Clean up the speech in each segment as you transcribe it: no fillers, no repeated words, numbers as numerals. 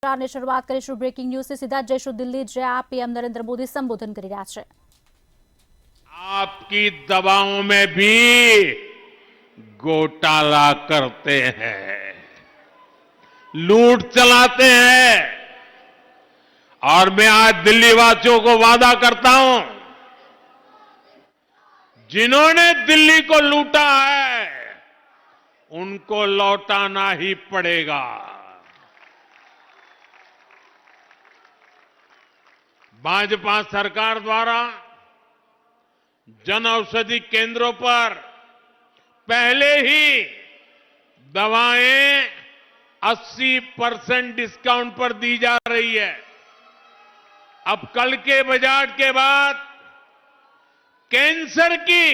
ને શરૂઆત કરીશું બ્રેકિંગ ન્યૂઝથી સીધા જઈશું દિલ્હી જ્યાં પીએમ નરેન્દ્ર મોદી સંબોધન કરી રહ્યા છે। आपकी दवाओं में भी घोटाला करते हैं, लूट चलाते हैं। और मैं आज दिल्ली वासियों को वादा करता हूं, जिन्होंने दिल्ली को लूटा है उनको लौटाना ही पड़ेगा। भाजपा सरकार द्वारा जन औषधि केंद्रों पर पहले ही दवाएं 80% डिस्काउंट पर दी जा रही है। अब कल के बजट के बाद कैंसर की,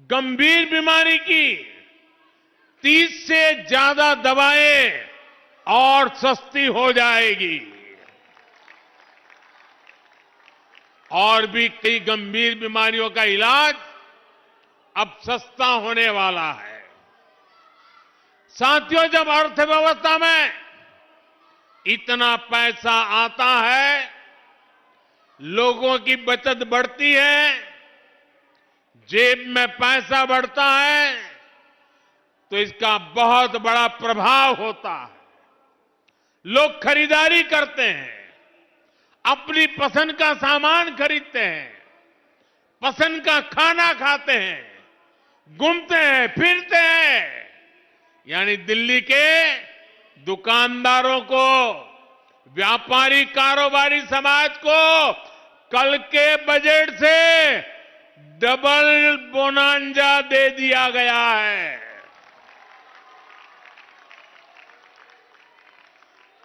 गंभीर बीमारी की 30 से ज्यादा दवाएं और सस्ती हो जाएगी। और भी कई गंभीर बीमारियों का इलाज अब सस्ता होने वाला है। साथियों, जब अर्थव्यवस्था में इतना पैसा आता है, लोगों की बचत बढ़ती है, जेब में पैसा बढ़ता है, तो इसका बहुत बड़ा प्रभाव होता है। लोग खरीदारी करते हैं, अपनी पसंद का सामान खरीदते हैं, पसंद का खाना खाते हैं, घूमते हैं, फिरते हैं। यानी दिल्ली के दुकानदारों को, व्यापारी कारोबारी समाज को कल के बजट से डबल बोनांजा दे दिया गया है।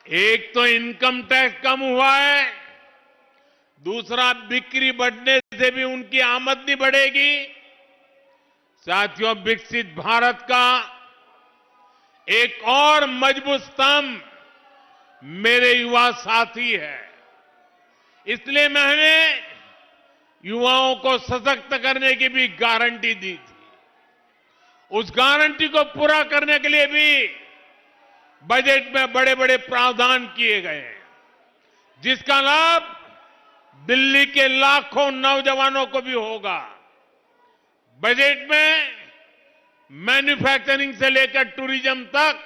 एक तो इनकम टैक्स कम हुआ है, दूसरा बिक्री बढ़ने से भी उनकी आमदनी बढ़ेगी। साथियों, विकसित भारत का एक और मजबूत स्तंभ मेरे युवा साथी है। इसलिए मैंने युवाओं को सशक्त करने की भी गारंटी दी थी। उस गारंटी को पूरा करने के लिए भी बजट में बड़े बड़े प्रावधान किए गए हैं, जिसका लाभ दिल्ली के लाखों नौजवानों को भी होगा। बजट में मैन्युफैक्चरिंग से लेकर टूरिज्म तक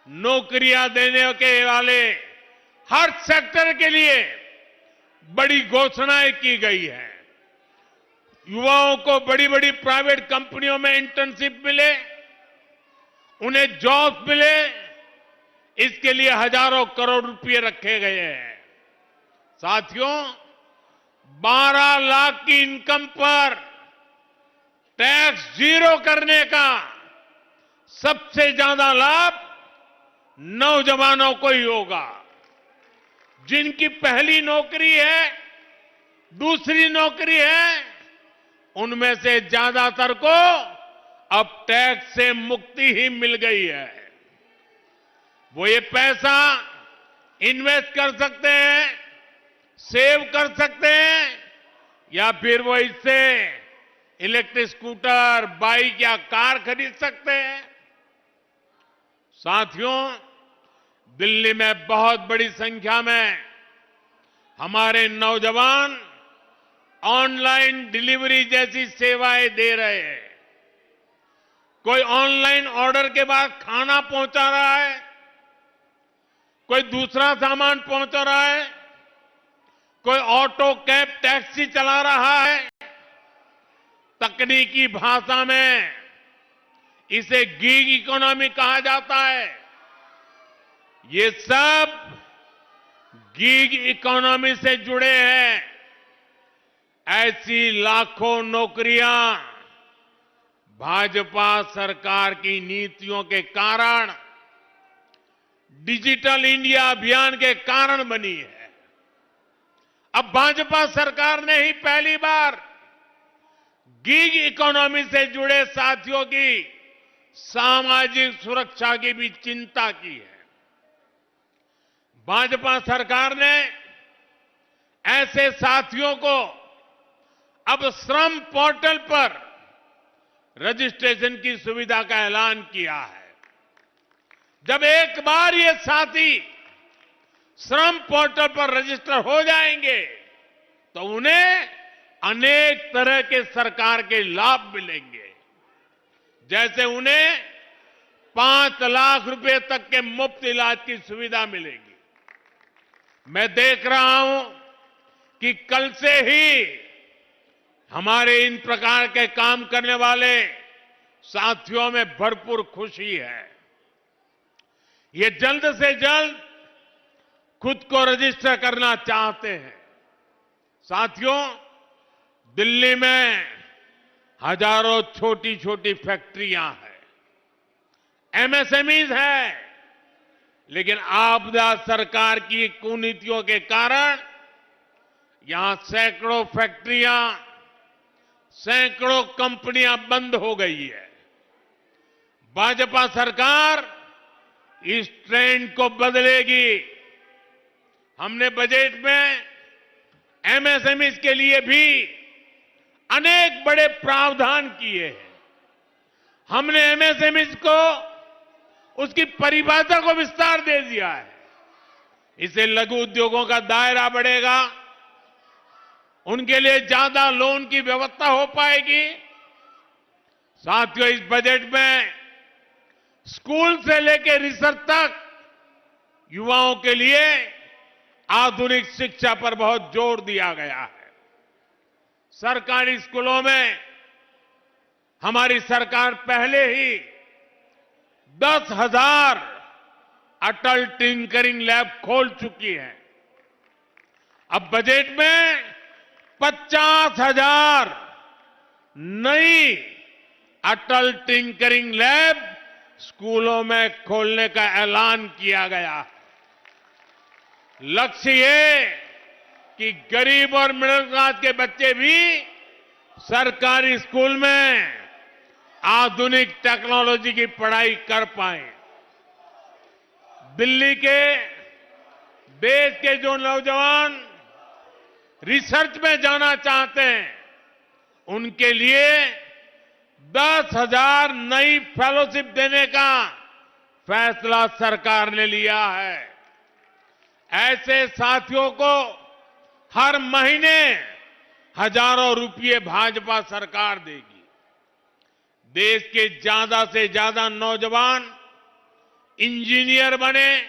नौकरियां देने के वाले हर सेक्टर के लिए बड़ी घोषणाएं की गई है। युवाओं को बड़ी बड़ी प्राइवेट कंपनियों में इंटर्नशिप मिले, उन्हें जॉब मिले, इसके लिए हजारों करोड़ रुपए रखे गए हैं। साथियों, 12 लाख की इनकम पर टैक्स जीरो करने का सबसे ज्यादा लाभ नौजवानों को ही होगा। जिनकी पहली नौकरी है, दूसरी नौकरी है, उनमें से ज्यादातर को अब टैक्स से मुक्ति ही मिल गई है। वो ये पैसा इन्वेस्ट कर सकते हैं, सेव कर सकते हैं, या फिर वो इससे इलेक्ट्रिक स्कूटर, बाइक या कार खरीद सकते हैं। साथियों, दिल्ली में बहुत बड़ी संख्या में हमारे नौजवान ऑनलाइन डिलीवरी जैसी सेवाएं दे रहे हैं। कोई ऑनलाइन ऑर्डर के बाद खाना पहुंचा रहा है, कोई दूसरा सामान पहुंचा रहा है, कोई ऑटो, कैब, टैक्सी चला रहा है। तकनीकी भाषा में इसे गीग इकोनॉमी कहा जाता है। ये सब गीग इकोनॉमी से जुड़े हैं। ऐसी लाखों नौकरियां भाजपा सरकार की नीतियों के कारण, डिजिटल इंडिया अभियान के कारण बनी है। अब भाजपा सरकार ने ही पहली बार गीग इकोनॉमी से जुड़े साथियों की सामाजिक सुरक्षा की भी चिंता की है। भाजपा सरकार ने ऐसे साथियों को अब श्रम पोर्टल पर रजिस्ट्रेशन की सुविधा का ऐलान किया है। जब एक बार ये साथी श्रम पोर्टल पर रजिस्टर हो जाएंगे तो उन्हें अनेक तरह के सरकार के लाभ मिलेंगे। जैसे उन्हें 5 लाख रुपए तक के मुफ्त इलाज की सुविधा मिलेगी। मैं देख रहा हूं कि कल से ही हमारे इन प्रकार के काम करने वाले साथियों में भरपूर खुशी है। ये जल्द से जल्द खुद को रजिस्टर करना चाहते हैं। साथियों, दिल्ली में हजारों छोटी छोटी फैक्ट्रियां हैं, एमएसएमईज है, लेकिन आपदा सरकार की कुनीतियों के कारण यहां सैकड़ों फैक्ट्रियां, सैकड़ों कंपनियां बंद हो गई है। भाजपा सरकार इस ट्रेंड को बदलेगी। हमने बजट में एमएसएमई के लिए भी अनेक बड़े प्रावधान किए हैं। हमने एमएसएमई को उसकी परिभाषा को विस्तार दे दिया है। इससे लघु उद्योगों का दायरा बढ़ेगा, उनके लिए ज्यादा लोन की व्यवस्था हो पाएगी। साथियों, इस बजट में स्कूल से लेकर रिसर्च तक युवाओं के लिए आधुनिक शिक्षा पर बहुत जोर दिया गया है। सरकारी स्कूलों में हमारी सरकार पहले ही 10,000 अटल टिंकरिंग लैब खोल चुकी है। अब बजट में 50,000 नई अटल टिंकरिंग लैब स्कूलों में खोलने का ऐलान किया गया है। लक्ष्य ये कि गरीब और मिडिल क्लास के बच्चे भी सरकारी स्कूल में आधुनिक टेक्नोलॉजी की पढ़ाई कर पाए। दिल्ली के, देश के जो नौजवान रिसर्च में जाना चाहते हैं, उनके लिए 10,000 नई फेलोशिप देने का फैसला सरकार ने लिया है। ऐसे साथियों को हर महीने हजारों रुपये भाजपा सरकार देगी। देश के ज्यादा से ज्यादा नौजवान इंजीनियर बने,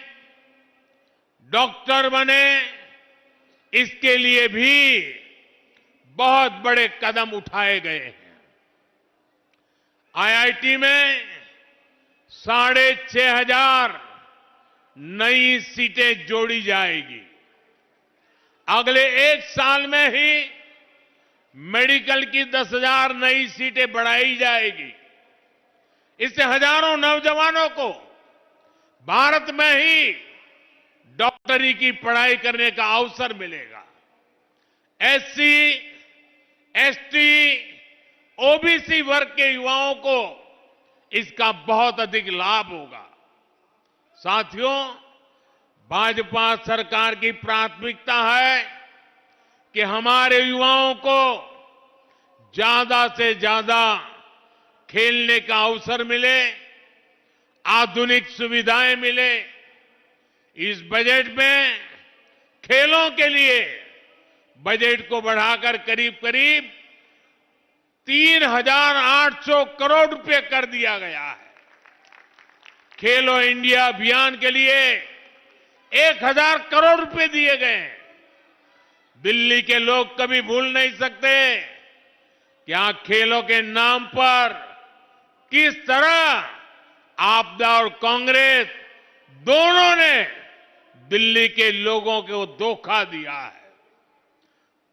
डॉक्टर बने, इसके लिए भी बहुत बड़े कदम उठाए गए हैं। आईआईटी में 6,500 नई सीटें जोड़ी जाएगी। अगले 1 साल में ही मेडिकल की 10,000 नई सीटें बढ़ाई जाएगी। इससे हजारों नौजवानों को भारत में ही डॉक्टरी की पढ़ाई करने का अवसर मिलेगा। एससी, एसटी, ओबीसी वर्ग के युवाओं को इसका बहुत अधिक लाभ होगा। साथियों, भाजपा सरकार की प्राथमिकता है कि हमारे युवाओं को ज्यादा से ज्यादा खेलने का अवसर मिले, आधुनिक सुविधाएं मिले। इस बजट में खेलों के लिए बजट को बढ़ाकर करीब करीब 3,800 करोड़ रुपए कर दिया गया है। खेलो इंडिया अभियान के लिए 1,000 करोड़ रुपए दिए गए हैं। दिल्ली के लोग कभी भूल नहीं सकते कि यहां खेलों के नाम पर किस तरह आपदा और कांग्रेस दोनों ने दिल्ली के लोगों को धोखा दिया है।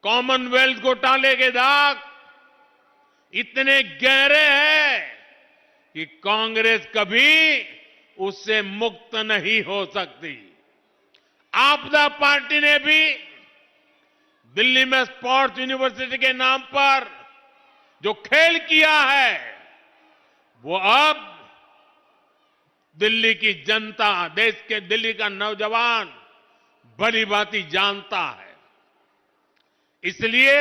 कॉमनवेल्थ घोटाले के दाग इतने गहरे हैं कि कांग्रेस कभी उससे मुक्त नहीं हो सकती। आपदा पार्टी ने भी दिल्ली में स्पोर्ट्स यूनिवर्सिटी के नाम पर जो खेल किया है, वो अब दिल्ली की जनता, देश के दिल्ली का नौजवान भली भांति जानता है। इसलिए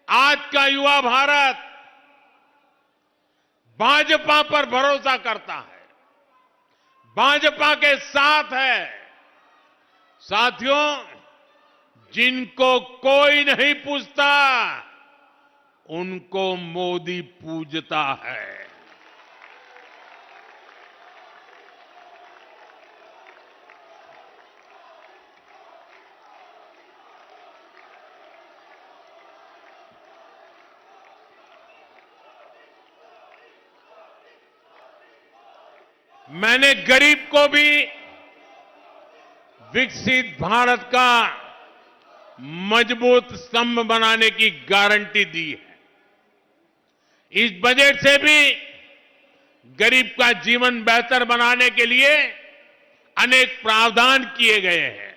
आज का युवा भारत भाजपा पर भरोसा करता है। भाजपा के साथ है। साथियों, जिनको कोई नहीं पूछता, उनको मोदी पूजता है। मैंने गरीब को भी विकसित भारत का मजबूत स्तंभ बनाने की गारंटी दी है। इस बजट से भी गरीब का जीवन बेहतर बनाने के लिए अनेक प्रावधान किए गए हैं।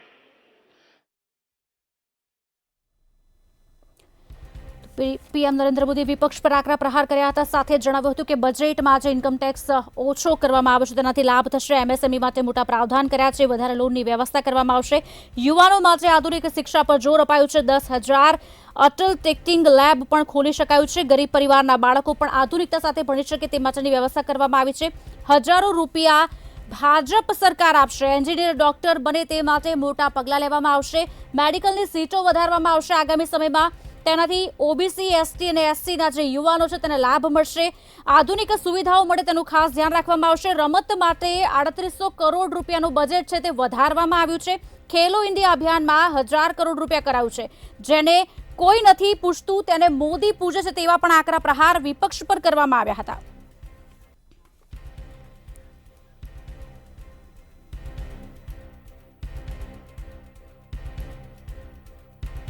પીએમ નરેન્દ્ર મોદીએ વિપક્ષ પર આકરા પ્રહાર કર્યા હતા, સાથે જણાવ્યું હતું કે બજેટમાં જે ઇન્કમ ટેક્સ ઓછો કરવામાં આવ્યો છે તેનાથી લાભ થશે। એમએસએમઈ માટે મોટા પ્રાવધાન કર્યા છે, વધારે લોનની વ્યવસ્થા કરવામાં આવશે। યુવાનો માટે આધુનિક શિક્ષા પર જોર અપાયું છે। 10,000 અટલ ટેકનિંગ લેબ પણ ખોલી શકાયું છે। ગરીબ પરિવારના બાળકો પણ આધુનિકતા સાથે ભણી શકે તે માટેની વ્યવસ્થા કરવામાં આવી છે। હજારો રૂપિયા ભાજપ સરકાર આપશે। એન્જિનિયર ડોક્ટર બને તે માટે મોટા પગલાં લેવામાં આવશે। મેડિકલની સીટો વધારવામાં આવશે આગામી સમયમાં। તેનાથી ઓબીસી, એસટી અને એસસીના જે યુવાનો છે તેને લાભ મળશે। આધુનિક સુવિધાઓ મળે તેનું ખાસ ધ્યાન રાખવામાં આવશે। રમત માટે 3800 કરોડ રૂપિયાનું બજેટ છે તે વધારવામાં આવ્યું છે। ખેલો ઇન્ડિયા અભિયાનમાં 1000 કરોડ રૂપિયા કરાયું છે। જેને કોઈ નથી પૂછતું તેને મોદી પૂજે છે તેવા પણ આકરા પ્રહાર વિપક્ષ પર કરવામાં આવ્યા હતા।